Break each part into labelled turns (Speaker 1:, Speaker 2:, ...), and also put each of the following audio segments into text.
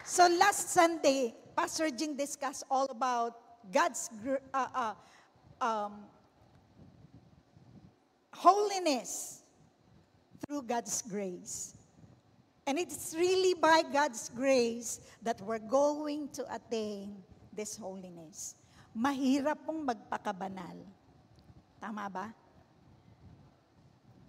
Speaker 1: So last Sunday, Pastor Jing discussed all about God's holiness through God's grace. And it's really by God's grace that we're going to attain this holiness. Mahirap pong magpakabanal. Tama ba?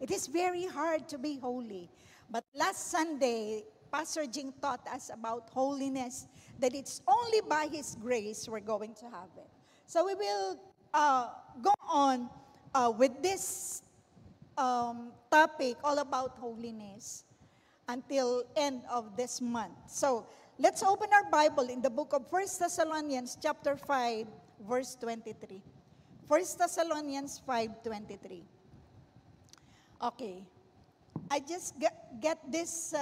Speaker 1: It is very hard to be holy. But last Sunday, Pastor Jing taught us about holiness, that it's only by His grace we're going to have it. So we will go on with this topic all about holiness until end of this month. So let's open our Bible in the book of 1 Thessalonians chapter 5, verse 23. 1 Thessalonians 5:23. Okay. I just get this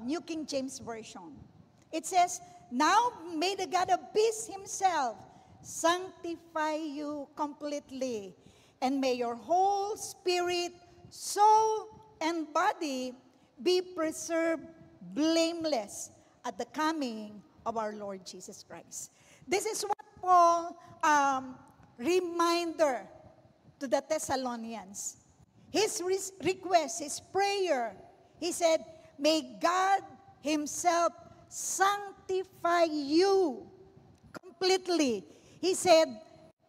Speaker 1: New King James Version. It says, "Now may the God of peace Himself sanctify you completely, and may your whole spirit, soul, and body be preserved blameless at the coming of our Lord Jesus Christ." This is what Paul reminder to the Thessalonians. His request, his prayer, he said, may God Himself sanctify you completely. He said,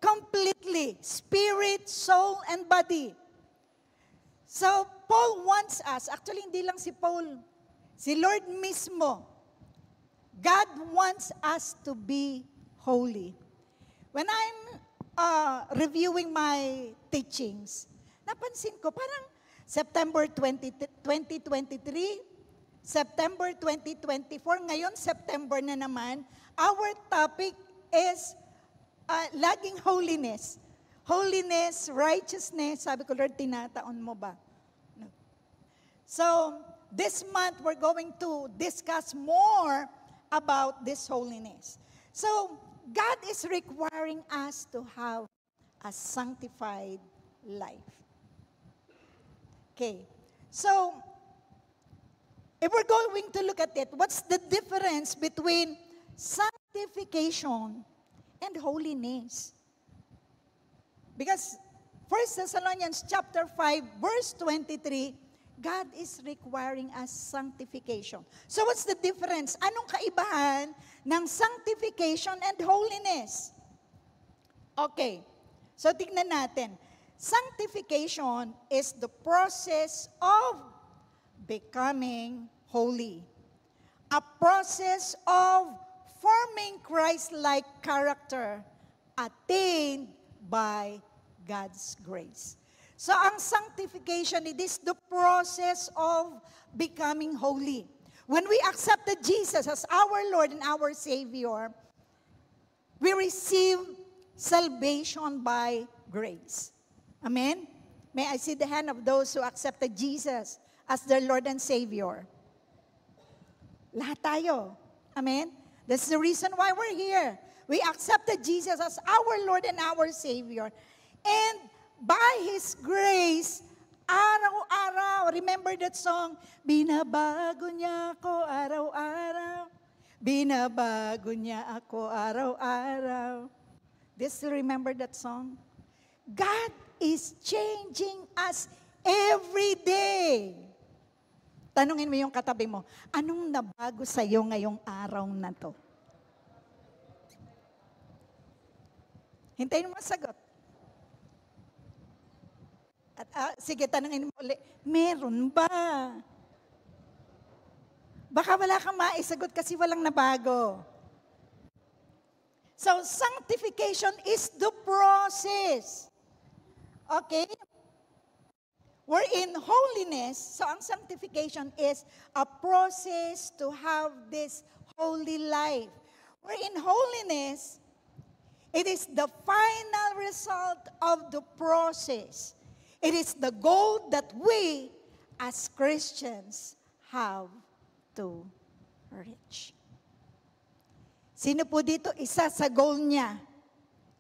Speaker 1: completely, spirit, soul, and body. So, Paul wants us, actually hindi lang si Paul, si Lord mismo, God wants us to be holy. When I'm reviewing my teachings, napansin ko, parang September 2023, September 2024, ngayon September na naman, our topic is laging holiness. Holiness, righteousness. Sabi ko, Lord, tinataon mo ba? No. So, this month, we're going to discuss more about this holiness. So, God is requiring us to have a sanctified life. Okay. So, if we're going to look at it, what's the difference between sanctification and holiness? Because 1 Thessalonians chapter 5, verse 23, God is requiring us sanctification. So what's the difference? Anong kaibahan ng sanctification and holiness? Okay. So tignan natin. Sanctification is the process of becoming holy. A process of forming Christ-like character attained by God's grace. So ang sanctification, it is the process of becoming holy. When we accepted Jesus as our Lord and our Savior, we receive salvation by grace. Amen? May I see the hand of those who accepted Jesus as their Lord and Savior? Lahat tayo. Amen? That's the reason why we're here. We accepted Jesus as our Lord and our Savior. And by His grace, araw-araw, remember that song, binabago niya ako araw-araw, binabago niya ako araw-araw. Do you still remember that song? God is changing us every day. Tanungin mo yung katabi mo, anong nabago sa'yo ngayong araw na to? Hintayin mo ang sagot. At sige, tanungin mo ulit, meron ba? Baka wala kang maisagot kasi walang nabago. So, sanctification is the process. Okay? We're in holiness, so ang sanctification is a process to have this holy life. We're in holiness, it is the final result of the process. It is the goal that we, as Christians, have to reach. Sino po dito, isa sa goal niya,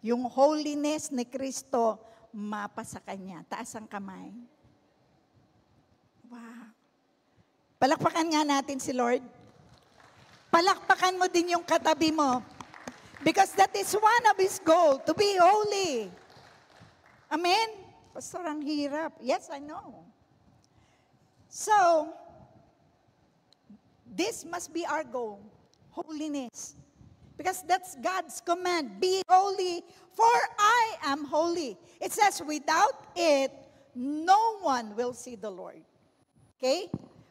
Speaker 1: yung holiness ni Kristo, mapa sa Kanya. Taas ang kamay. Wow. Palakpakan nga natin si Lord. Palakpakan mo din yung katabi mo. Because that is one of His goal, to be holy. Amen? Pastor, ang hirap. Yes, I know. So, this must be our goal, holiness. Because that's God's command, be holy, for I am holy. It says, without it, no one will see the Lord. Okay?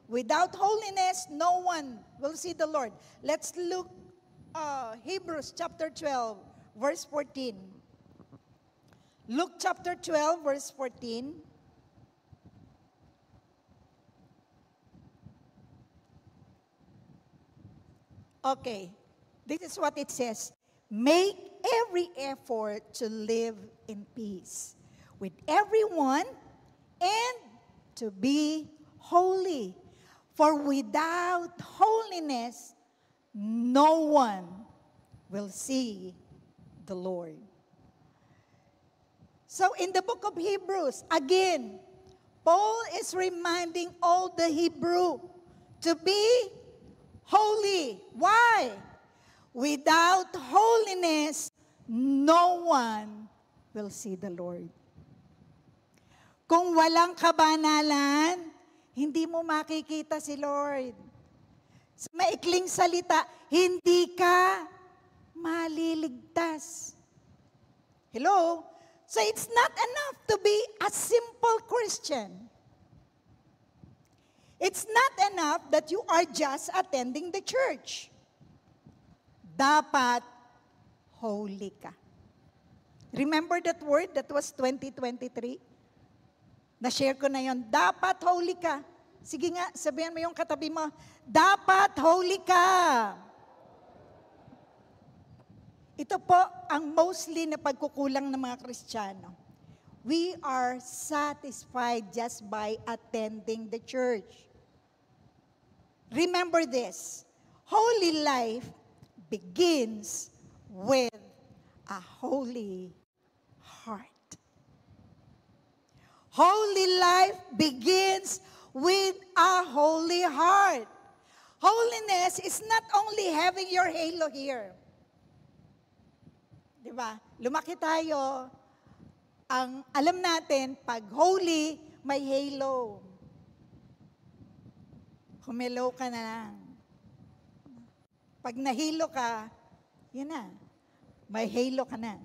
Speaker 1: Without holiness, no one will see the Lord. Let's look Hebrews chapter 12, verse 14. Luke chapter 12, verse 14. Okay, this is what it says. Make every effort to live in peace with everyone and to be holy. For without holiness, no one will see the Lord. So in the book of Hebrews, again, Paul is reminding all the Hebrew to be holy. Why? Without holiness, no one will see the Lord. Kung walang kabanalan, hindi mo makikita si Lord. Sa maikling salita, hindi ka maliligtas. Hello? So it's not enough to be a simple Christian. It's not enough that you are just attending the church. Dapat holy ka. Remember that word that was 2023? Na-share ko na yon. Dapat holy ka. Sige nga, sabihan mo yung katabi mo, dapat holy ka. Ito po ang mostly na pagkukulang ng mga Kristiyano. We are satisfied just by attending the church. Remember this, holy life begins with a holy heart. Holy life begins with a holy heart. Holiness is not only having your halo here. Diba? Lumaki tayo, ang alam natin, pag holy, may halo. Humelo ka na lang. Pag nahilo ka, yun na. May halo ka na.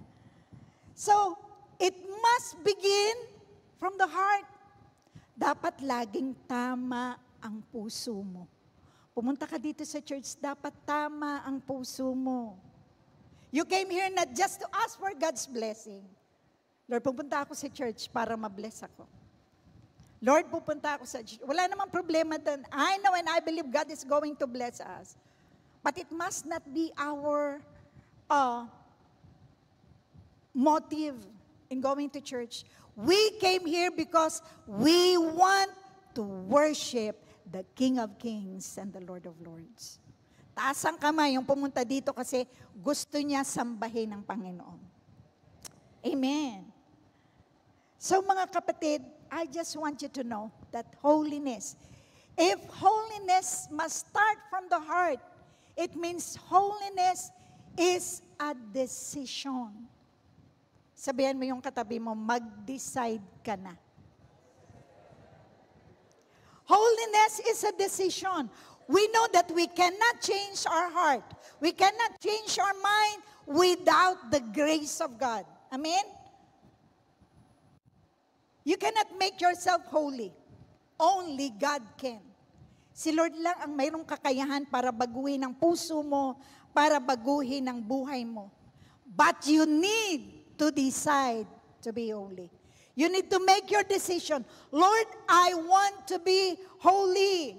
Speaker 1: So, it must begin from the heart. Dapat laging tama ang puso mo. Pumunta ka dito sa church, dapat tama ang puso mo. You came here not just to ask for God's blessing. Lord, pupunta ako sa church para ma-bless ako. Lord, pupunta ako sa church. Wala namang problema doon. I know and I believe God is going to bless us. But it must not be our motive in going to church. We came here because we want to worship the King of Kings and the Lord of Lords. Taas ang kamay yung pumunta dito kasi gusto niya sambahin ng Panginoon. Amen. So mga kapatid, I just want you to know that holiness, if holiness must start from the heart, it means holiness is a decision. Sabihan mo yung katabi mo, mag-decide ka na. Holiness is a decision. We know that we cannot change our heart. We cannot change our mind without the grace of God. Amen? You cannot make yourself holy. Only God can. Si Lord lang ang mayroong kakayahan para baguhin ang puso mo, para baguhin ang buhay mo. But you need to decide to be holy. You need to make your decision. Lord, I want to be holy.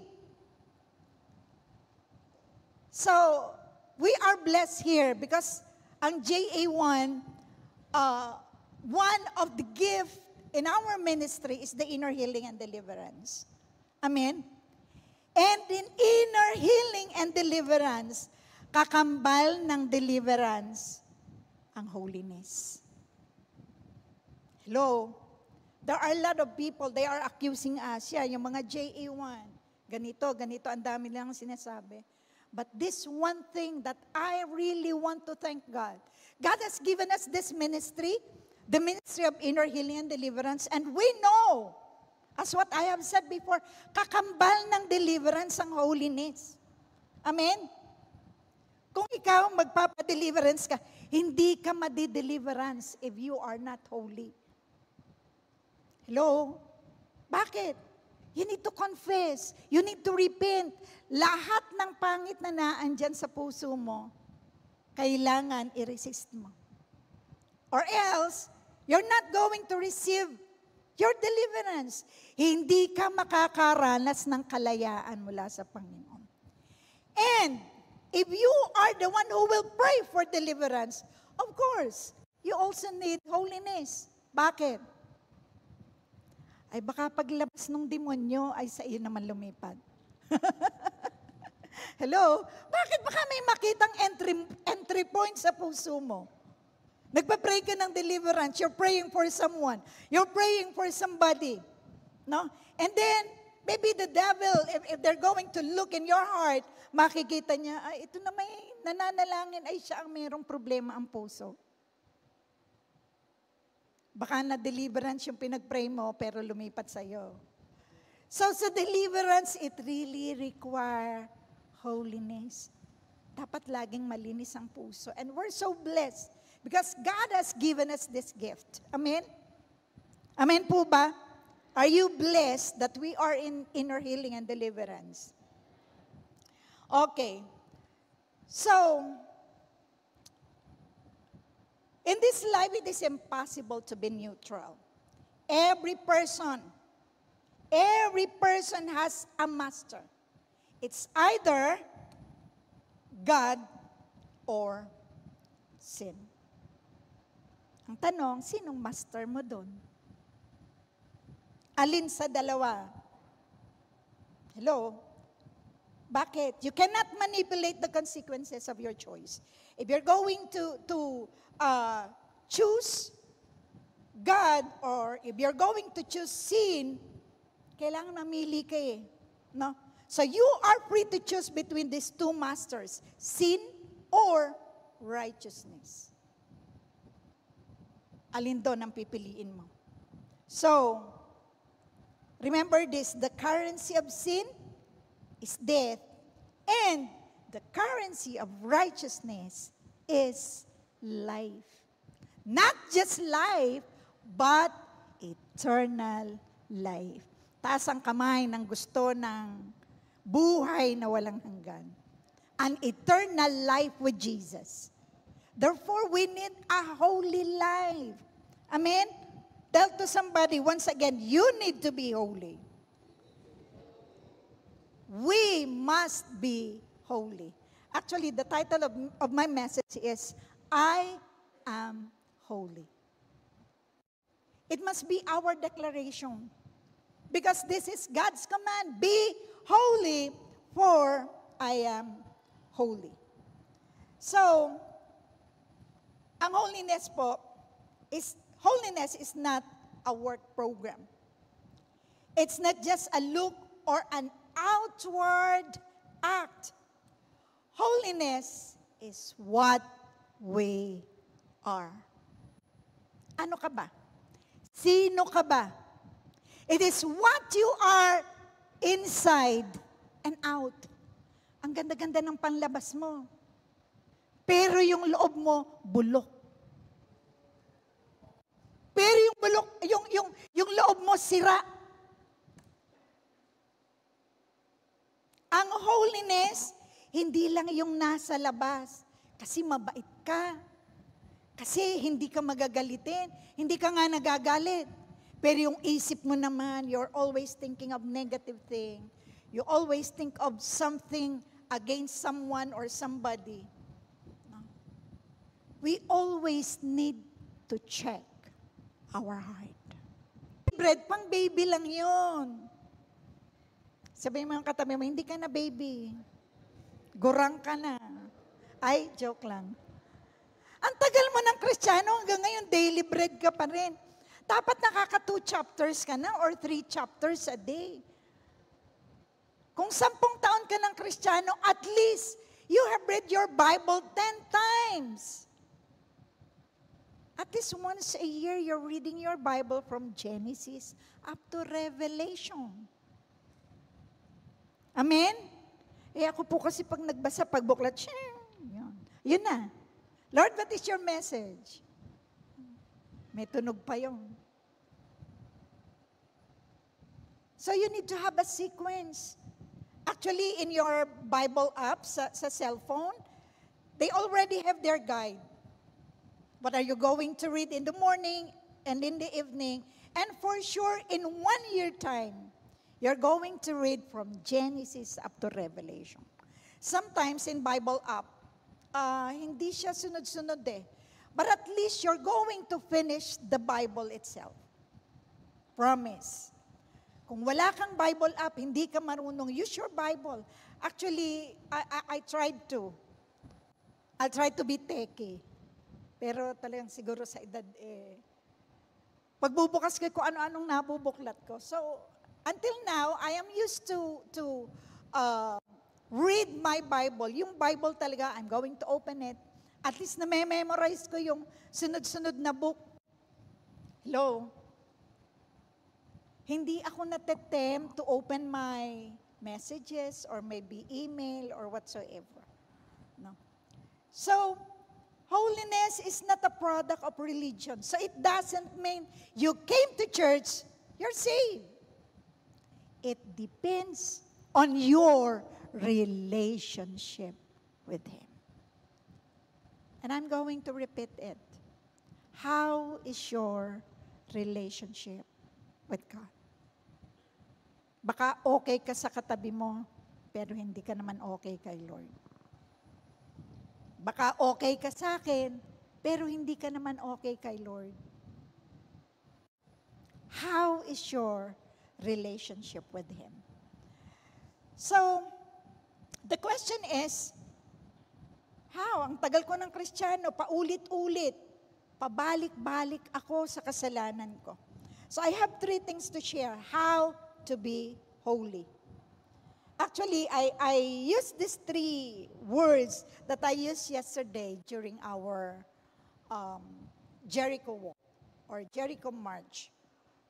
Speaker 1: So, we are blessed here because ang JA1, one of the gift in our ministry is the inner healing and deliverance. Amen? And in inner healing and deliverance, kakambal ng deliverance, ang holiness. Hello? There are a lot of people, they are accusing us. Yeah, yung mga JA1, ganito, ang dami lang sinasabi. But this one thing that I really want to thank God. God has given us this ministry, the ministry of inner healing and deliverance, and we know, as what I have said before, kakambal ng deliverance ang holiness. Amen? Kung ikaw magpapadeliverance ka, hindi ka madi-deliverance if you are not holy. Hello? Bakit? You need to confess. You need to repent. Lahat ng pangit na naandyan sa puso mo, kailangan i-resist mo. Or else, you're not going to receive your deliverance. Hindi ka makakaranas ng kalayaan mula sa Panginoon. And, if you are the one who will pray for deliverance, of course, you also need holiness. Bakit? Ay baka paglabas ng demonyo ay sa iyo naman lumipad. Hello? Bakit baka may makitang entry point sa puso mo? Nagpa-pray ka ng deliverance, you're praying for someone, you're praying for somebody. No? And then, maybe the devil, if they're going to look in your heart, makikita niya, ay, ito na may nananalangin, ay siya ang mayroong problema ang puso. Baka na deliverance yung pinag-pray mo, pero lumipat sa'yo. So sa deliverance, it really require holiness. Dapat laging malinis ang puso. And we're so blessed because God has given us this gift. Amen? Amen po ba? Are you blessed that we are in inner healing and deliverance? Okay. So, in this life, it is impossible to be neutral. Every person has a master. It's either God or sin. Ang tanong, sinong master mo doon? Alin sa dalawa? Hello? Bakit? You cannot manipulate the consequences of your choice. If you're going to choose God or if you're going to choose sin, kailangan mamili ka eh. No? So you are free to choose between these two masters, sin or righteousness. Alin doon ang pipiliin mo? So, remember this, the currency of sin is death, and the currency of righteousness is life. Not just life, but eternal life. Taas ang kamay ng gusto ng buhay na walang hanggan. An eternal life with Jesus. Therefore, we need a holy life. Amen? Tell to somebody, once again, you need to be holy. We must be holy. Actually, the title of my message is, I am holy. It must be our declaration. Because this is God's command. Be holy, for I am holy. So, ang holiness is not a work program. It's not just a look or an outward act. Holiness is what we are. Ano ka ba? Sino ka ba? It is what you are inside and out. Ang ganda-ganda ng panlabas mo. Pero yung loob mo, bulok. Pero yung bulok, yung loob mo, sira. Ang holiness, hindi lang yung nasa labas. Kasi mabait ka. Kasi hindi ka magagalitin. Hindi ka nga nagagalit. Pero yung isip mo naman, you're always thinking of negative thing. You always think of something against someone or somebody. No? We always need to check our heart. Bread, pang baby lang yun. Sabihin mo yung katabi mo, hindi ka na baby. Gurang ka na. Ay, joke lang. Ang tagal mo ng Kristiyano, hanggang ngayon daily bread ka pa rin. Dapat nakaka 2 chapters ka na or 3 chapters a day. Kung 10 taon ka ng Kristiyano, at least you have read your Bible 10 times. At least once a year, you're reading your Bible from Genesis up to Revelation. Amen? Ako po kasi pag nagbasa, pagbuklat, yun na. Lord, what is your message? May tunog pa yun. So you need to have a sequence. Actually, in your Bible app sa cellphone, they already have their guide. What are you going to read in the morning and in the evening? And for sure, in 1 year time, you're going to read from Genesis up to Revelation. Sometimes in Bible app, hindi siya sunod-sunod eh. But at least you're going to finish the Bible itself. Promise. Kung wala kang Bible app, hindi ka marunong, use your Bible. Actually, I tried to. I'll try to be techie. Pero talagang siguro sa edad, pagbubukas ko kung ano-anong nabubuklat ko. So, until now, I am used to read my Bible. Yung Bible talaga, I'm going to open it. At least na-memorize ko yung sunod-sunod na book. Hello? Hindi ako natetempt to open my messages or maybe email or whatsoever. No. So, holiness is not a product of religion. So it doesn't mean you came to church, you're saved. It depends on your relationship with Him. And I'm going to repeat it. How is your relationship with God? Baka okay ka sa katabi mo, pero hindi ka naman okay kay Lord. Baka okay ka sa akin, pero hindi ka naman okay kay Lord. How is your relationship with Him? So, the question is, how? Ang tagal ko ng Kristiyano, paulit-ulit, pabalik-balik ako sa kasalanan ko. So, I have 3 things to share. How to be holy. Actually, I used these 3 words that I used yesterday during our Jericho walk or Jericho march.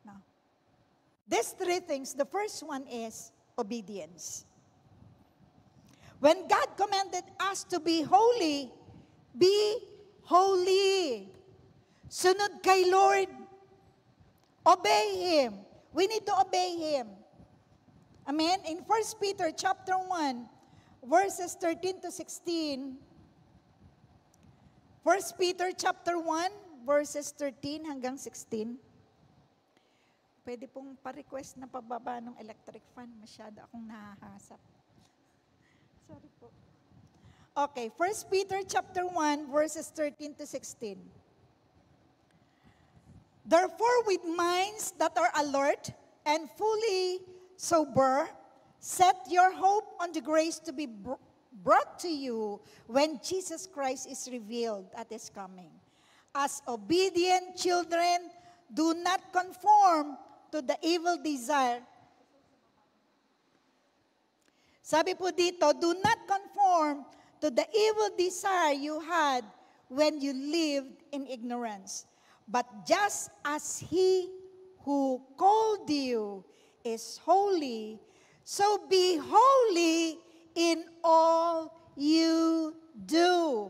Speaker 1: Now, these 3 things, the first one is obedience. When God commanded us to be holy, be holy. Sunod kay Lord. Obey Him. We need to obey Him. Amen? In 1 Peter chapter 1, verses 13 to 16, 1 Peter chapter 1, verses 13 hanggang 16, pwede pong pa-request na pababa ng electric fan. Masyado akong nahahasap. Sorry po. Okay, 1 Peter chapter 1, verses 13 to 16. Therefore, with minds that are alert and fully sober, set your hope on the grace to be brought to you when Jesus Christ is revealed at His coming. As obedient children, do not conform to the evil desire. Sabi po dito, do not conform to the evil desire you had when you lived in ignorance. But just as He who called you is holy, so be holy in all you do.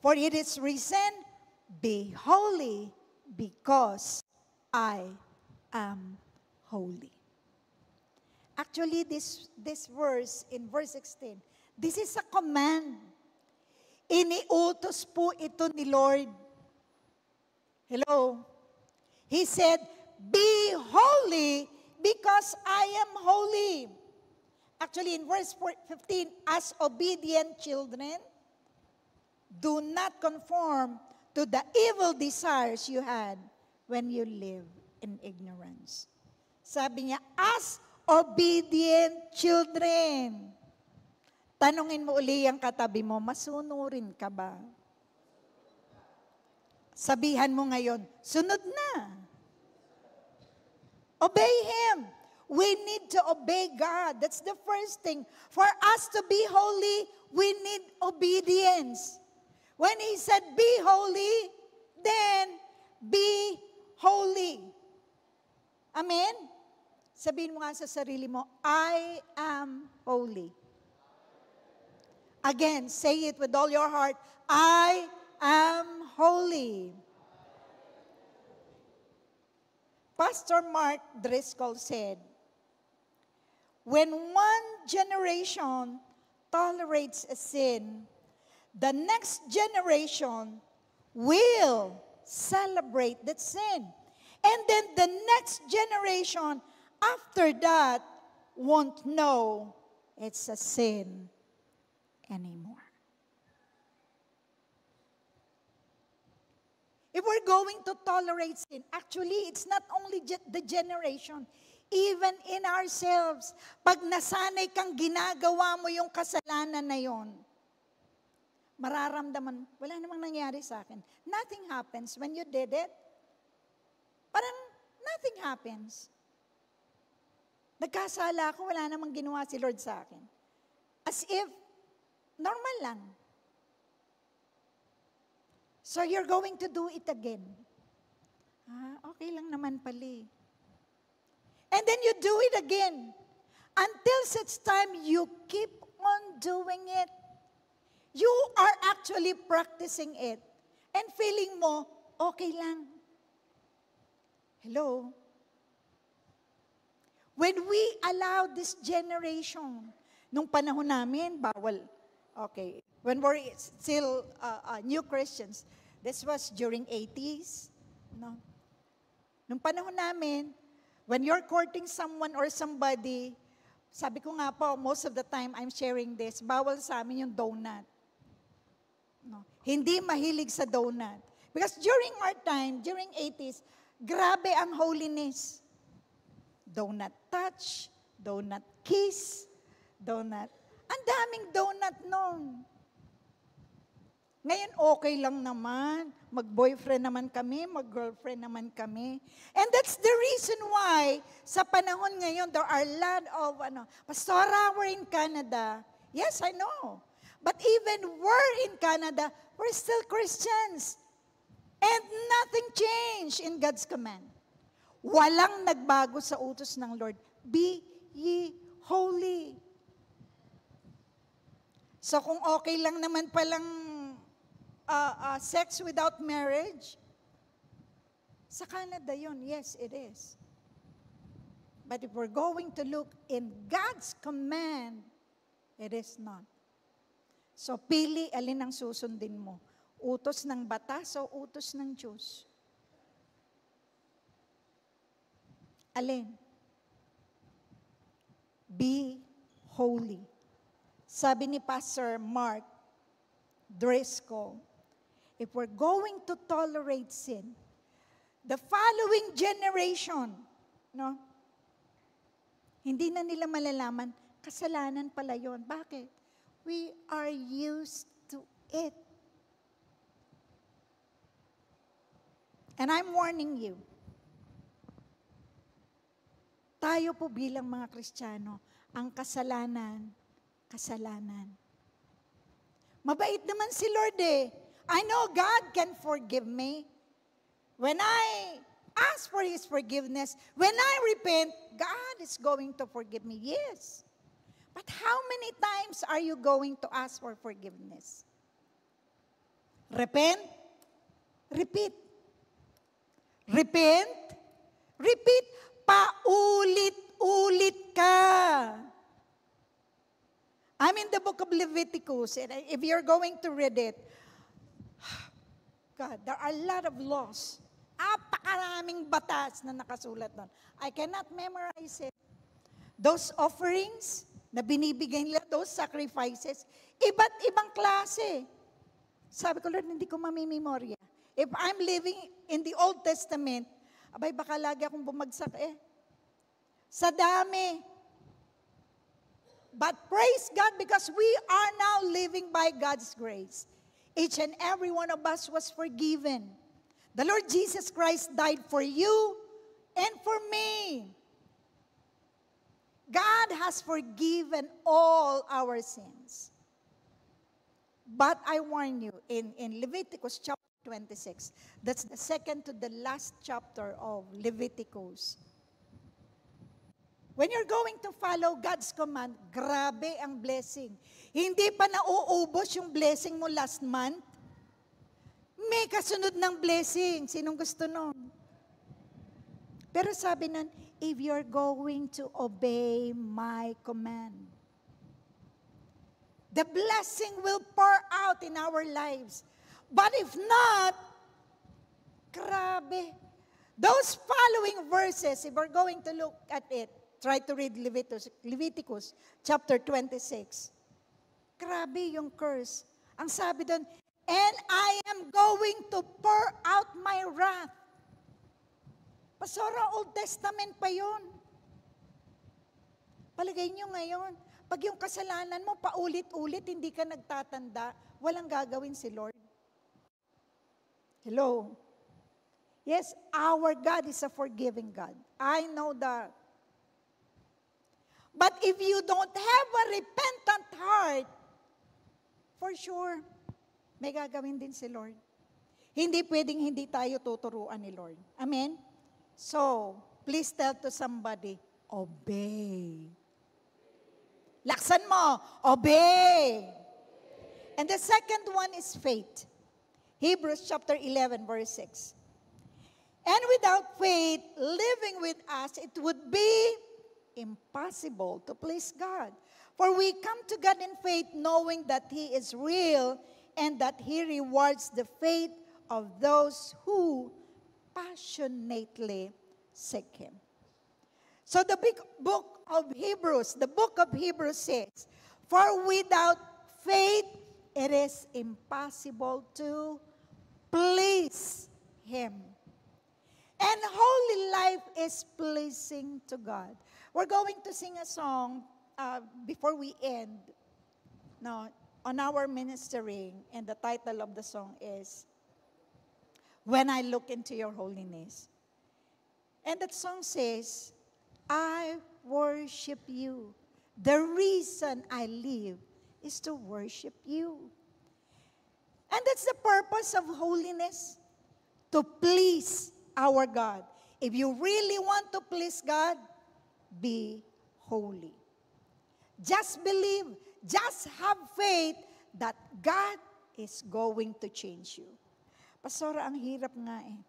Speaker 1: For it is written, be holy because I am holy. Actually, this verse in verse 16, this is a command. Iniutos po ito ni Lord. Hello? He said, be holy because I am holy. Actually, in verse 15, as obedient children, do not conform to the evil desires you had when you lived in ignorance. Sabi niya, as obedient children. Tanungin mo uli ang katabi mo, masunurin ka ba? Sabihan mo ngayon, sunod na. Obey Him. We need to obey God. That's the first thing. For us to be holy, we need obedience. When He said, be holy, then be holy. Amen? Sabihin mo nga sa sarili mo, I am holy. Again, say it with all your heart, I am holy. Pastor Mark Driscoll said, when one generation tolerates a sin, the next generation will celebrate that sin. And then the next generation after that won't know it's a sin anymore. If we're going to tolerate sin, actually, it's not only the generation, even in ourselves. Pag nasanay kang ginagawa mo yung kasalanan na yon, mararamdaman, wala namang nangyari sa akin. Nothing happens when you did it. Parang nothing happens. Nagkasala ako, wala namang ginawa si Lord sa akin. As if, normal lang. So you're going to do it again. Okay lang naman pala. And then you do it again. Until such time you keep on doing it. You are actually practicing it. And feeling mo, okay lang. Hello? When we allow this generation, nung panahon namin, bawal. Okay. When we're still new Christians, this was during 80s. No? Nung panahon namin, when you're courting someone or somebody, sabi ko nga po, most of the time I'm sharing this, bawal sa amin yung donut. No? Hindi mahilig sa donut. Because during our time, during 80s, grabe ang holiness. Donut touch, donut kiss, donut. Ang daming donut noon. Ngayon, okay lang naman. Mag-boyfriend naman kami, mag-girlfriend naman kami. And that's the reason why, sa panahon ngayon, there are a lot of, Pastora, we're in Canada. Yes, I know. But even we're in Canada, we're still Christians. And nothing changed in God's command. Walang nagbago sa utos ng Lord. Be ye holy. So kung okay lang naman palang sex without marriage, sa Canada yun, yes, it is. But if we're going to look in God's command, it is not. So pili alin ang susundin mo. Utos ng batas o utos ng Diyos? Alin? Be holy. Sabi ni Pastor Mark Driscoll, if we're going to tolerate sin, the following generation, no? Hindi na nila malalaman, kasalanan pala yun. Bakit? We are used to it. And I'm warning you, tayo po bilang mga Kristiyano, ang kasalanan, kasalanan. Mabait naman si Lord eh. I know God can forgive me. When I ask for His forgiveness, when I repent, God is going to forgive me. Yes. But how many times are you going to ask for forgiveness? Repent, repeat. Repent, repeat. Paulit-ulit ka. I'm in the book of Leviticus, and if you're going to read it, God, there are a lot of laws. Apakaraming batas na nakasulat doon. I cannot memorize it. Those offerings na binibigay nila, those sacrifices, iba't ibang klase. Sabi ko, Lord, hindi ko mamimemorya. If I'm living in the Old Testament, abay, baka lagi akong bumagsak Sa dami. But praise God because we are now living by God's grace. Each and every one of us was forgiven. The Lord Jesus Christ died for you and for me. God has forgiven all our sins. But I warn you, in Leviticus chapter 26, that's the second to the last chapter of Leviticus. When you're going to follow God's command, grabe ang blessing. Hindi pa nauubos yung blessing mo last month. May kasunod ng blessing. Sinong gusto nun? Pero sabi nun, if you're going to obey my command, the blessing will pour out in our lives. But if not, grabe. Those following verses, if we're going to look at it, try to read Leviticus chapter 26. Grabe yung curse. Ang sabi doon, and I am going to pour out my wrath. Pastora, Old Testament pa yun. Palagay nyo ngayon, pag yung kasalanan mo paulit-ulit, hindi ka nagtatanda, walang gagawin si Lord. Hello? Yes, our God is a forgiving God. I know that. But if you don't have a repentant heart, for sure, may gagawin din si Lord. Hindi pwedeng hindi tayo tuturuan ni Lord. Amen? So, please tell to somebody, obey. Laksan mo, obey. And the second one is faith. Hebrews chapter 11, verse 6. And without faith, living with us, it would be impossible to please God. For we come to God in faith, knowing that He is real and that He rewards the faith of those who passionately seek Him. So the big book of Hebrews, says, for without faith, it is impossible to please Him. And holy life is pleasing to God. We're going to sing a song before we end on our ministering, and the title of the song is, When I Look Into Your Holiness. And that song says, I worship you. The reason I live is to worship you. And that's the purpose of holiness, to please our God. If you really want to please God, be holy. Just believe, just have faith that God is going to change you. Pastora, ang hirap nga eh.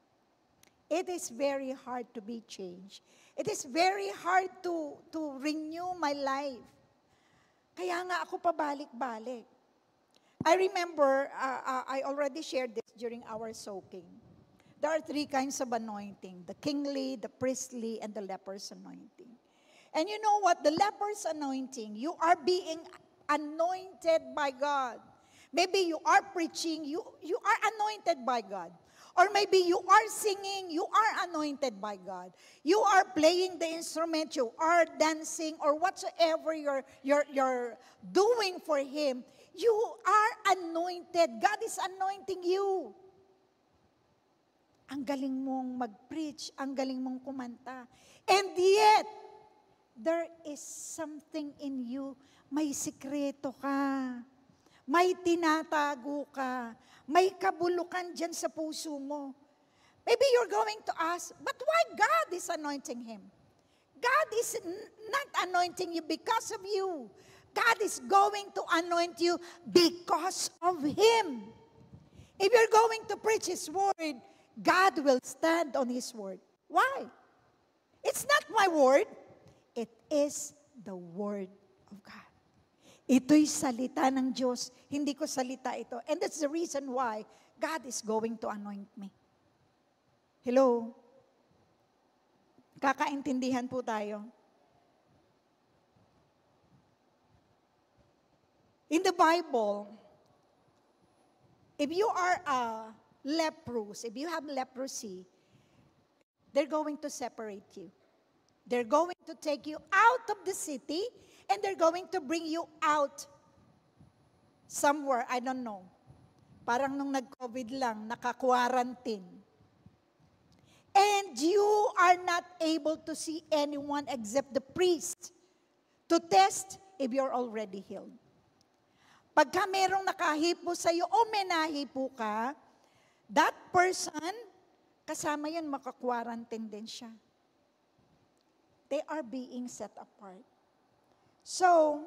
Speaker 1: It is very hard to be changed. It is very hard to renew my life. Kaya nga ako pabalik-balik. I remember, I already shared this during our soaking. There are 3 kinds of anointing: the kingly, the priestly, and the leper's anointing. And you know what? The leper's anointing, you are being anointed by God. Maybe you are preaching, you are anointed by God. Or maybe you are singing, you are anointed by God. You are playing the instrument, you are dancing, or whatsoever you're doing for Him, you are anointed. God is anointing you. Ang galing mong mag-preach, ang galing mong kumanta. And yet, there is something in you, may sikreto ka, may tinatago ka, may kabulukan dyan sa puso mo. Maybe you're going to ask, but why God is anointing him? God is not anointing you because of you. God is going to anoint you because of Him. If you're going to preach His word, God will stand on His word. Why? It's not my word. It is the word of God. Ito'y salita ng Diyos. Hindi ko salita ito. And that's the reason why God is going to anoint me. Hello? Kakaintindihan po tayo. In the Bible, if you are a leprous, if you have leprosy, they're going to separate you. They're going to take you out of the city, and they're going to bring you out somewhere, I don't know. Parang nung nag-COVID lang, naka-quarantine. And you are not able to see anyone except the priest to test if you're already healed. Pagka merong nakahipo sa'yo o may nahipo ka, that person, kasama yun, maka-quarantine din siya. They are being set apart. So,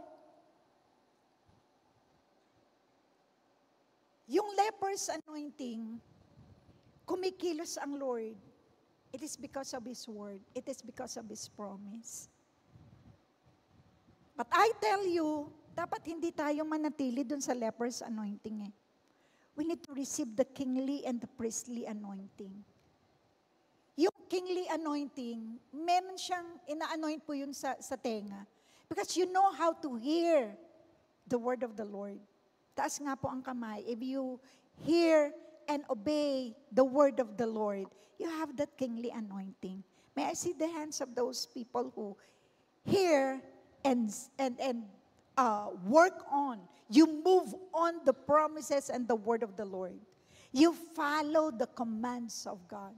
Speaker 1: yung leper's anointing, kumikilos ang Lord. It is because of His word. It is because of His promise. But I tell you, dapat hindi tayo manatili dun sa leper's anointing eh. We need to receive the kingly and the priestly anointing. Yung kingly anointing, meron siyang, ina-anoint po yun sa tenga. Because you know how to hear the word of the Lord. Taas nga po ang kamay. If you hear and obey the word of the Lord, you have that kingly anointing. May I see the hands of those people who hear and work on. You move on the promises and the word of the Lord. You follow the commands of God.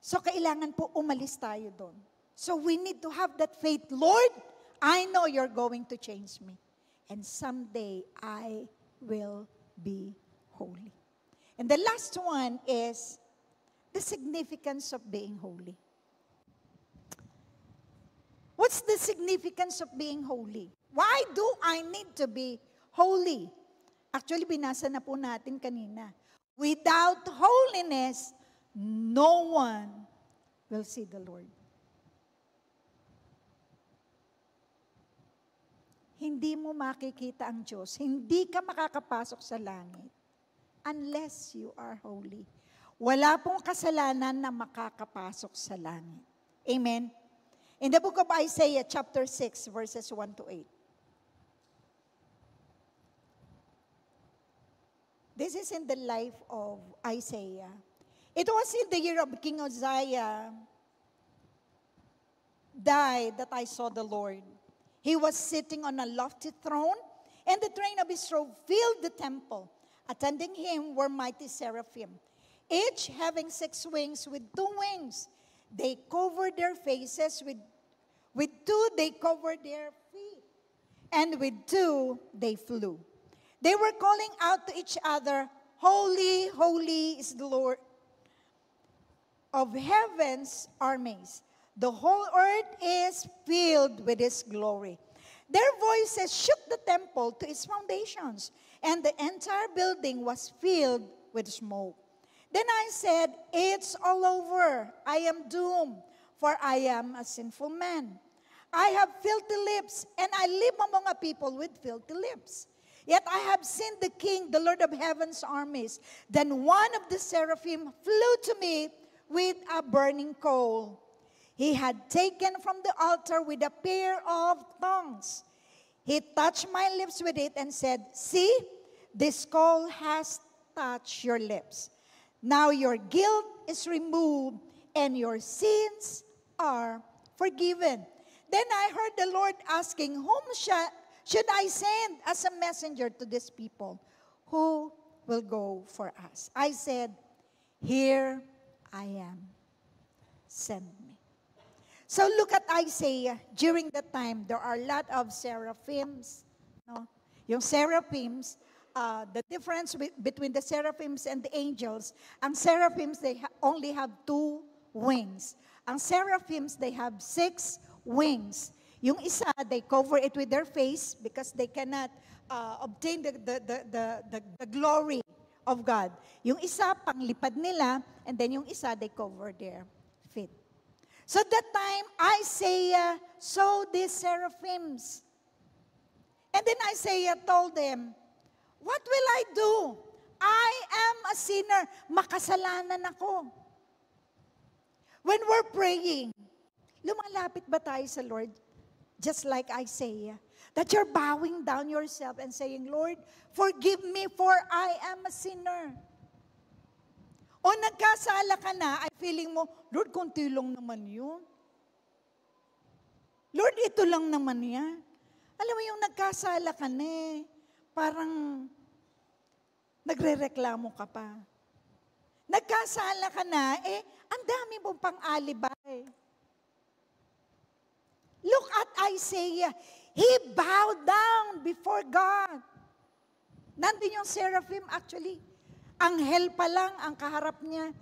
Speaker 1: So kailangan po umalis tayo doon. So we need to have that faith. Lord, I know you're going to change me. And someday I will be holy. And the last one is the significance of being holy. What's the significance of being holy? Why do I need to be holy? Actually, binasa na po natin kanina. Without holiness, no one will see the Lord. Hindi mo makikita ang Diyos. Hindi ka makakapasok sa langit unless you are holy. Wala pong kasalanan na makakapasok sa langit. Amen? In the book of Isaiah, chapter 6, verses 1 to 8. This is in the life of Isaiah. It was in the year of King Uzziah died that I saw the Lord. He was sitting on a lofty throne, and the train of his robe filled the temple. Attending him were mighty seraphim, each having 6 wings. With 2 wings, they covered their faces. With 2, they covered their feet. And with 2, they flew. They were calling out to each other, Holy, holy is the Lord of heaven's armies. The whole earth is filled with His glory. Their voices shook the temple to its foundations, and the entire building was filled with smoke. Then I said, it's all over. I am doomed, for I am a sinful man. I have filthy lips, and I live among a people with filthy lips. Yet I have seen the King, the Lord of heaven's armies. Then one of the seraphim flew to me with a burning coal. He had taken from the altar with a pair of tongues. He touched my lips with it and said, see, this coal has touched your lips. Now your guilt is removed and your sins are forgiven. Then I heard the Lord asking, whom should I send as a messenger to these people? Who will go for us? I said, here I am. Send me. So look at Isaiah. During that time, there are a lot of seraphims. No? Yung seraphims, the difference between the seraphims and the angels, ang seraphims, they only have 2 wings. Ang seraphims, they have 6 wings. Yung isa, they cover it with their face because they cannot obtain the glory of God. Yung isa, panglipad nila, and then yung isa, they cover their feet. So that time, Isaiah saw these seraphims. And then Isaiah told them, what will I do? I am a sinner. Makasalanan ako. When we're praying, lumalapit ba tayo sa Lord? Just like Isaiah. That you're bowing down yourself and saying, Lord, forgive me for I am a sinner. O nagkasala ka na, ay feeling mo, Lord, konti lang naman yun. Lord, ito lang naman yan. Alam mo yung nagkasala ka na eh, parang nagre-reklamo ka pa. Nagkasala ka na, ang dami mong pang-alibay. Look at Isaiah. He bowed down before God. Nandun yung seraphim actually. Anghel pa lang ang kaharap niya.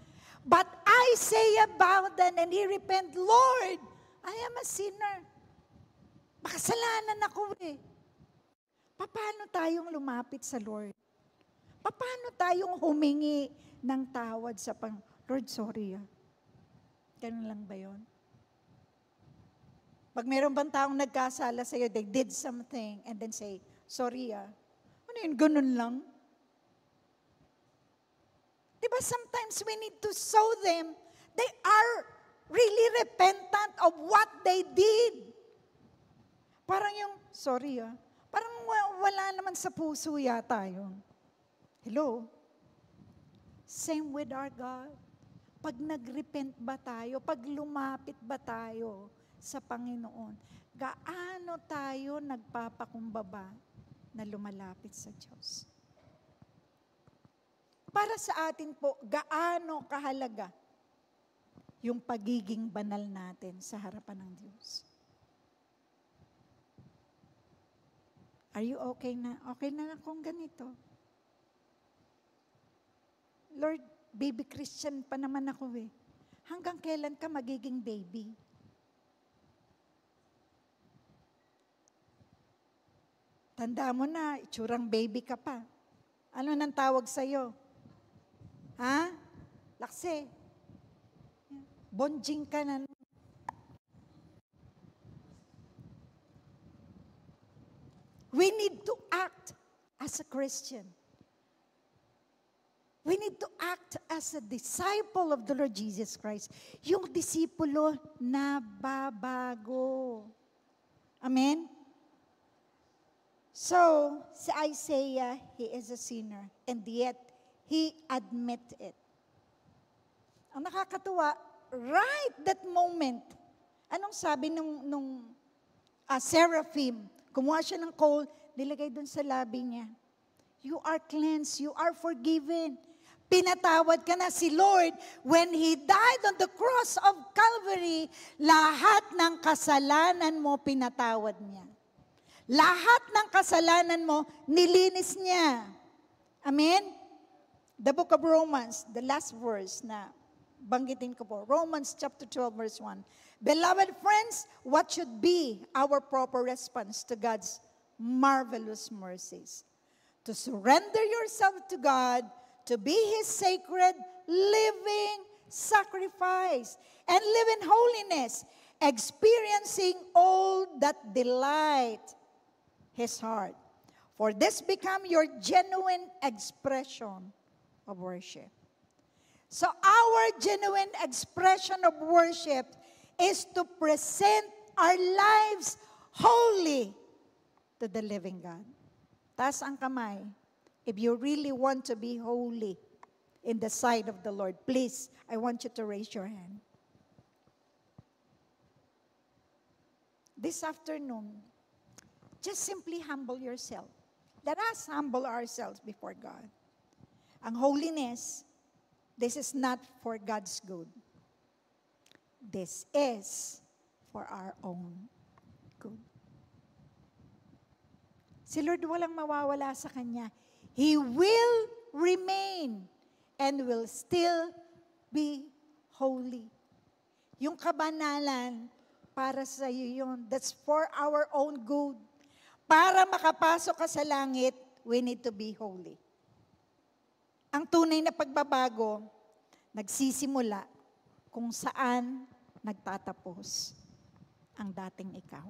Speaker 1: But Isaiah bowed down and he repented, Lord, I am a sinner. Makasalanan ako eh. Paano tayong lumapit sa Lord? Paano tayong humingi ng tawad sa Lord, sorry ah. Ganun lang ba yun? Pag meron bang taong nagkasala sa'yo, they did something, and then say, sorry ah. Ano yun, ganun lang? Diba sometimes we need to show them they are really repentant of what they did. Parang yung, sorry ah, parang wala naman sa puso yata yun. Hello? Same with our God. Pag nag-repent ba tayo, pag lumapit ba tayo sa Panginoon, gaano tayo nagpapakumbaba na lumalapit sa Diyos? Para sa atin po, gaano kahalaga yung pagiging banal natin sa harapan ng Diyos? Are you okay na? Okay na akong ganito? Lord, baby Christian pa naman ako eh. Hanggang kailan ka magiging baby? Tanda mo na, itsurang baby ka pa. Ano nang tawag sa'yo? Ha? Lakse. Bonjing ka na. We need to act as a Christian. We need to act as a disciple of the Lord Jesus Christ. Yung disipulo na babago. Amen? So, si Isaiah, he is a sinner. And yet, he admit it. Ang nakakatuwa, right that moment, anong sabi nung seraphim? Kumuha siya ng coal, nilagay dun sa labi niya. You are cleansed, you are forgiven. Pinatawad ka na si Lord. When He died on the cross of Calvary, lahat ng kasalanan mo pinatawad niya. Lahat ng kasalanan mo, nilinis niya. Amen? The book of Romans, the last verse na banggitin ko po. Romans chapter 12 verse 1. Beloved friends, what should be our proper response to God's marvelous mercies? To surrender yourself to God, to be His sacred, living sacrifice, and live in holiness, experiencing all that delight His heart. For this become your genuine expression of worship. So our genuine expression of worship is to present our lives wholly to the living God. Taas ang kamay. If you really want to be holy in the sight of the Lord, please, I want you to raise your hand. This afternoon, just simply humble yourself. Let us humble ourselves before God. Ang holiness, this is not for God's good. This is for our own good. Si Lord walang mawawala sa Kanya. He will remain and will still be holy. Yung kabanalan, para sa iyo yun. That's for our own good. Para makapasok ka sa langit, we need to be holy. Ang tunay na pagbabago, nagsisimula kung saan nagtatapos ang dating ikaw.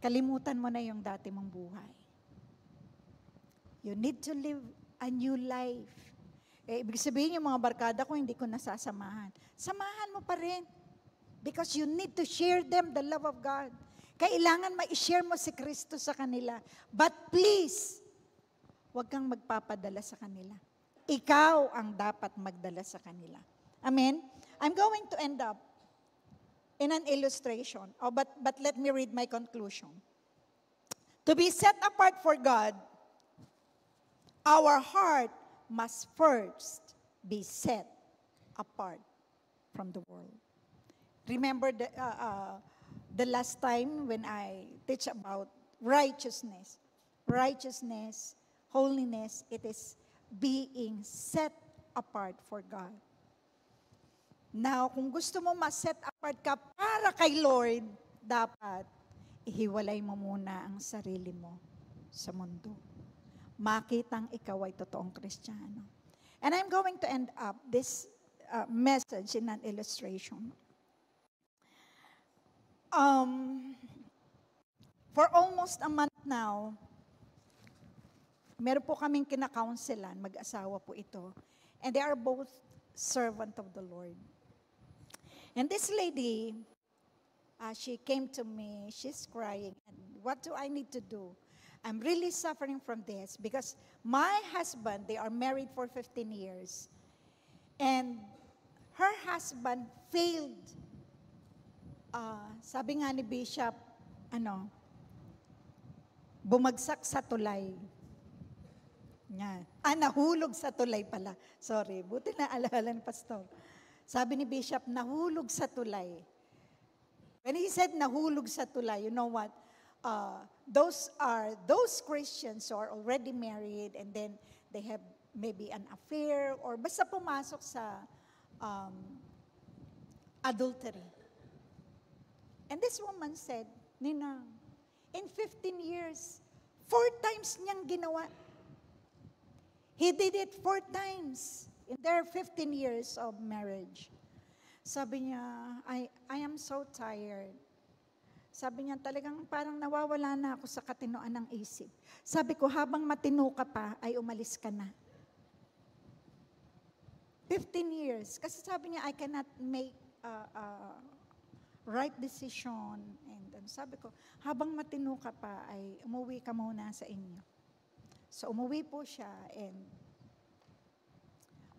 Speaker 1: Kalimutan mo na yung dati mong buhay. You need to live a new life. Ibig sabihin yung mga barkada ko, hindi ko nasasamahan. Samahan mo pa rin. Because you need to share them the love of God. Kailangan ma-share mo si Kristo sa kanila. But please, huwag kang magpapadala sa kanila. Ikaw ang dapat magdala sa kanila. Amen? I'm going to end up in an illustration. But let me read my conclusion. To be set apart for God, our heart must first be set apart from the world. Remember the last time when I teach about righteousness. Righteousness, holiness, it is being set apart for God. Now, kung gusto mo ma-set apart ka para kay Lord, dapat ihiwalay mo muna ang sarili mo sa mundo. Makitang ikaw ay totoong Kristiyano. And I'm going to end up this message in an illustration. For almost a month now, meron po kaming kina-counselan, mag-asawa po ito. And they are both servant of the Lord. And this lady, she came to me, she's crying. And what do I need to do? I'm really suffering from this because my husband, they are married for 15 years. And her husband failed. Sabi nga ni Bishop, bumagsak sa tulay. Yan. Nahulog sa tulay pala. Sorry, buti na alala ni Pastor. Sabi ni Bishop, nahulog sa tulay. When he said nahulog sa tulay, you know what? Those Christians who are already married and then they have maybe an affair or basta pumasok sa adultery. And this woman said, Ninang, in 15 years, 4 times niyang ginawa. He did it 4 times in their 15 years of marriage. Sabi niya, I am so tired. Sabi niya, talagang parang nawawala na ako sa katinoan ng isip. Sabi ko, habang matino ka pa, ay umalis ka na. 15 years. Kasi sabi niya, I cannot make right decision. And sabi ko, habang matino ka pa, ay umuwi ka muna sa inyo. So umuwi po siya and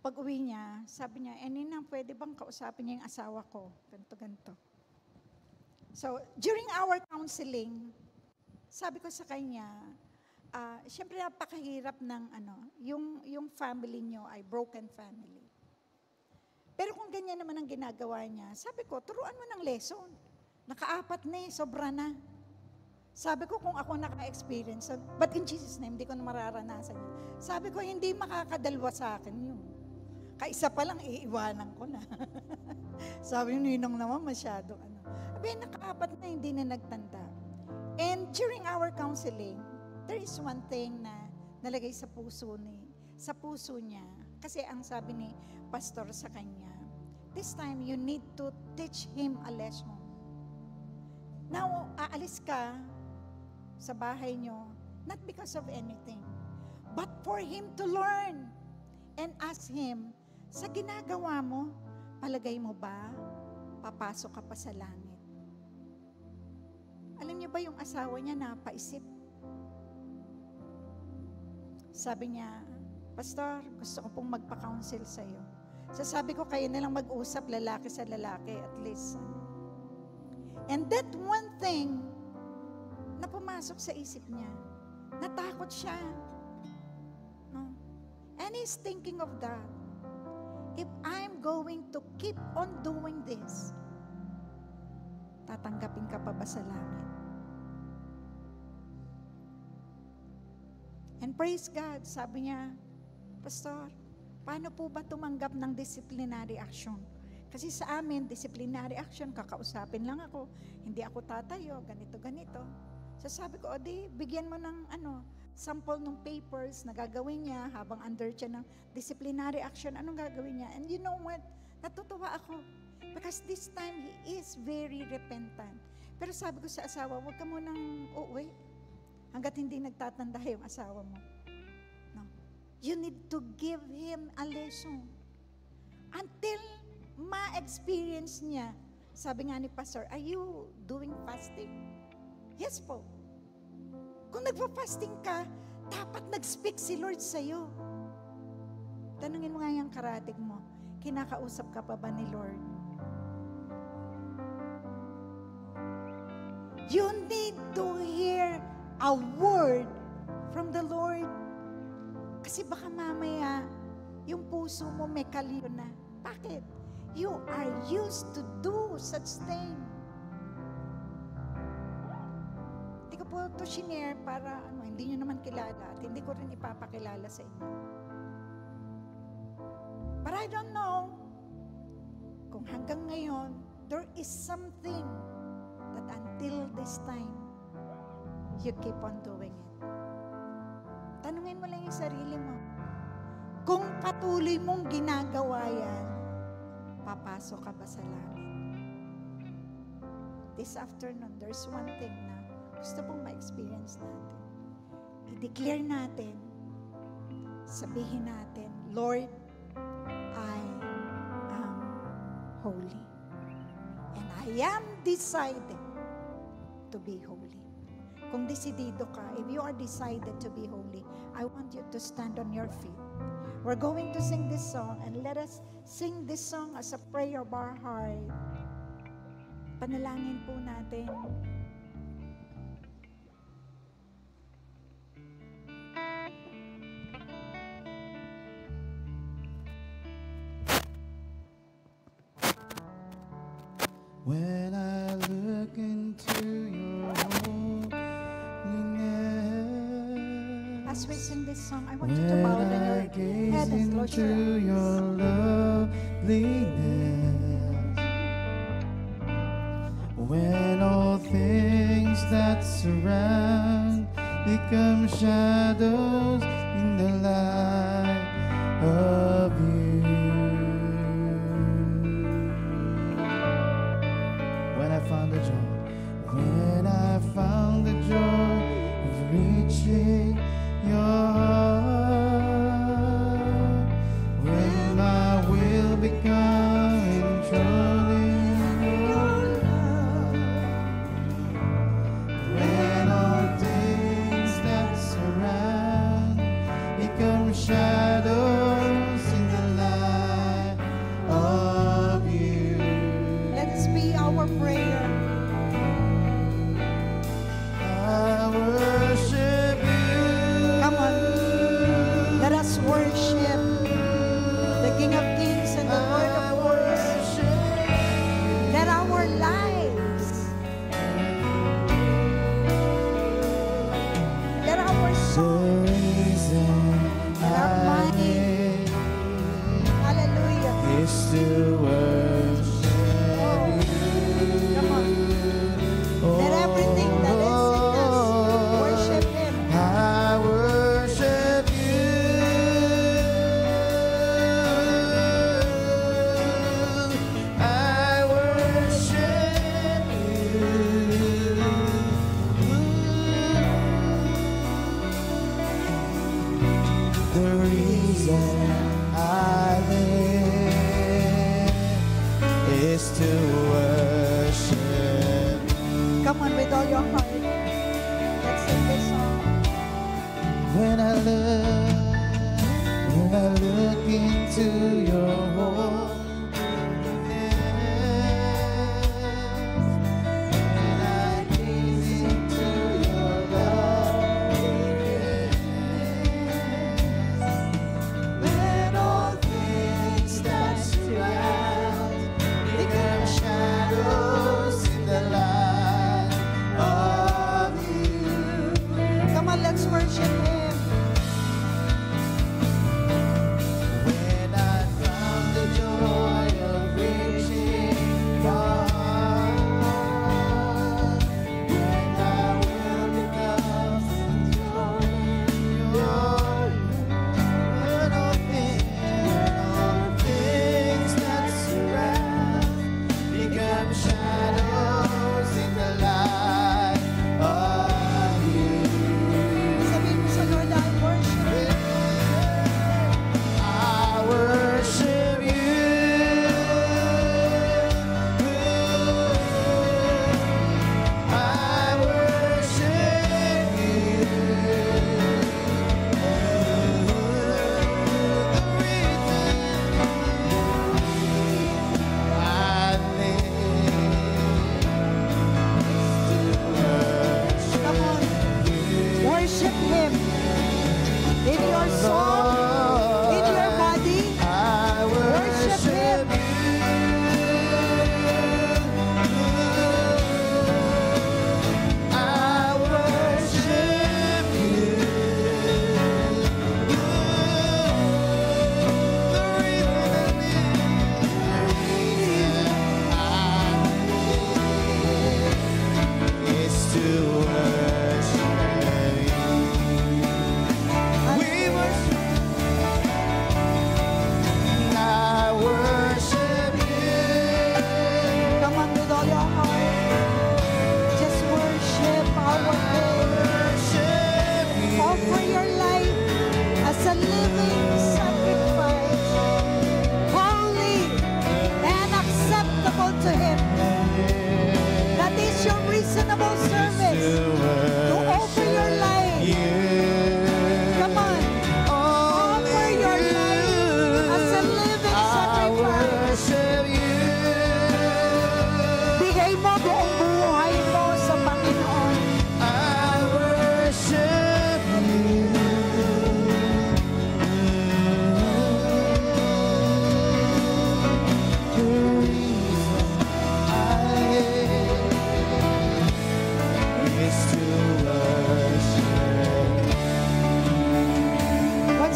Speaker 1: pag uwi niya, sabi niya, Ninang, pwede bang kausapin niya yung asawa ko? Ganto. So, during our counseling, sabi ko sa kanya, siyempre napakahirap ng yung family niyo ay broken family. Pero kung ganyan naman ang ginagawa niya, sabi ko, turuan mo ng lesson. Naka-4 na sobra na. Sabi ko, kung ako naka-experience, but in Jesus' name, hindi ko na mararanasan yun. Sabi ko, hindi makakadalwa sa akin yun. Kaisa pa lang, iiwanan ko na. Sabi yung Ninang naman, masyado. Sabi, naka-4 na, hindi na nagtanda. And during our counseling, there is one thing na nalagay sa puso niya. Kasi ang sabi ni pastor sa kanya, this time you need to teach him a lesson. Now, aalis ka sa bahay nyo, not because of anything, but for him to learn and ask him, sa ginagawa mo, palagay mo ba, papasok ka pa sa langit? Alam niyo ba yung asawa niya napaisip? Sabi niya, Pastor, gusto ko pong magpa-counsel sa'yo. Sabi ko, kayo na lang mag-usap, lalaki sa lalaki, at least. And that one thing, na pumasok sa isip niya, natakot siya. No? And he's thinking of that. If I'm going to keep on doing this, tatanggapin ka pa ba sa langit? And praise God, sabi niya, Pastor, paano po ba tumanggap ng disciplinary action? Kasi sa amin, disciplinary action, kakausapin lang ako, hindi ako tatayo, ganito. So sabi ko, di, bigyan mo ng sample ng papers na gagawin niya habang under siya ng disciplinary action, anong gagawin niya? And you know what? Natutuwa ako. Because this time, he is very repentant. Pero sabi ko sa asawa, huwag ka munang uuwi hanggat hindi nagtatanda yung asawa mo. No. You need to give him a lesson. Until ma-experience niya. Sabi nga ni Pastor, are you doing fasting? Yes po. Kung nagpa-fasting ka, dapat nag-speak si Lord sa'yo. Tanungin mo nga yung karatig mo, kinakausap ka pa ba ni Lord? You need to hear a word from the Lord. Kasi baka mamaya, yung puso mo may kalyo na. Bakit? You are used to do such thing. Hindi ko po ito shinare para hindi nyo naman kilala at hindi ko rin ipapakilala sa inyo. But I don't know kung hanggang ngayon, there is something that until this time, you keep on doing it. Tanungin mo lang yung sarili mo. Kung patuloy mong ginagawa yan, papasok ka ba sa langit? This afternoon, there's one thing na gusto pong ma-experience natin. I-declare natin, sabihin natin, Lord, I am holy. And I am decided to be holy. Kung desidido ka, if you are decided to be holy, I want you to stand on your feet. We're going to sing this song, and let us sing this song as a prayer of our heart. Panalangin po natin.
Speaker 2: When I look into your holiness,
Speaker 1: As we sing this song, I want you to bow down your head and close your
Speaker 2: into your
Speaker 1: eyes.
Speaker 2: loveliness, when all things that surround become shadows in the light of you. When I found the joy of reaching your heart, when my will become controlling your love, when all things that surround become shadows in the light of you.
Speaker 1: Let this be our prayer.
Speaker 2: I worship you.
Speaker 1: Come on. Let us worship the King of Kings and the Lord of Lords. Let our lives, let our
Speaker 2: The
Speaker 1: song,
Speaker 2: reason I live
Speaker 1: hallelujah.
Speaker 2: is to worship you.
Speaker 1: Come on. Let everything that is in us worship Him.
Speaker 2: I worship you. I worship you. The reason I live is to worship.
Speaker 1: Come on with all your heart. Let's sing this song.
Speaker 2: When I look into your holiness, when I gaze into your loveliness, when all things that surround become shadows in the light of you.
Speaker 1: Come on, let's worship Him.
Speaker 2: When I found the joy of reaching your heart, when I will become controlling your when all things that surround become shadows in the light of you.
Speaker 1: Sabihin mo sa Lord, I worship you.
Speaker 2: I worship you. I worship you. The reason I live
Speaker 1: Come on, worship Him. In your soul, in your body,
Speaker 2: I worship you.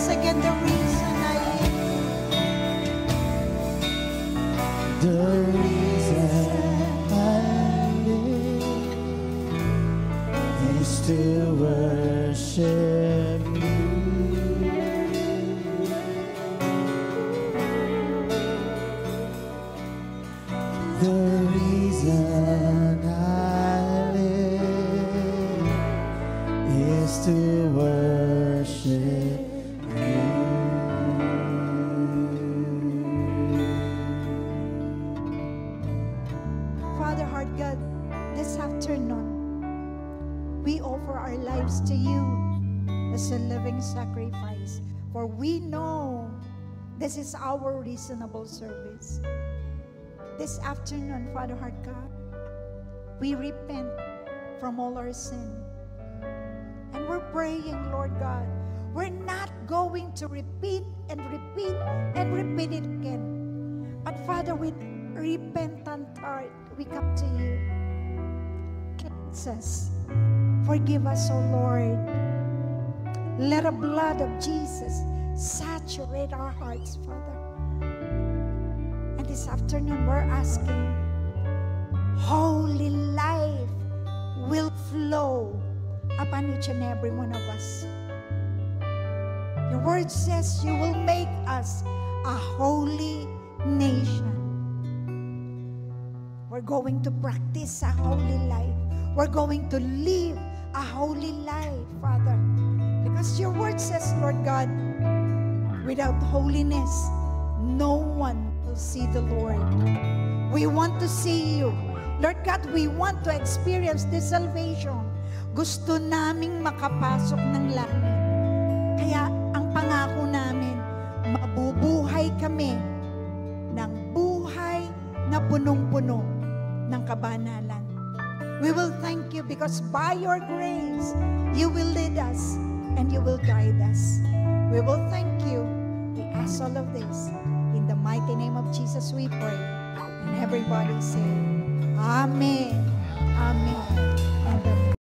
Speaker 1: once again, the reason I live.
Speaker 2: The reason I live is to worship you. The reason I live is to worship you.
Speaker 1: Father, heart God, this afternoon, we offer our lives to you as a living sacrifice. For we know this is our reasonable service. This afternoon, Father, heart God, we repent from all our sin. And we're praying, Lord God, we're not going to repeat and repeat and repeat it again. But Father, with repentant heart, we come to you. Cleanse us. Forgive us, O Lord. Let the blood of Jesus saturate our hearts, Father. And this afternoon, we're asking, holy life will flow upon each and every one of us. Your word says you will make us a holy nation. We're going to practice a holy life. We're going to live a holy life, Father. Because your word says, Lord God, without holiness, no one will see the Lord. We want to see you. Lord God, we want to experience this salvation. Gusto naming makapasok ng langit. Kaya ang pangako namin, mabubuhay kami ng buhay na punong-puno ng kabanalan. We will thank you because by your grace, you will lead us and you will guide us. We will thank you. We ask all of this. In the mighty name of Jesus we pray. And everybody say, Amen. Amen. And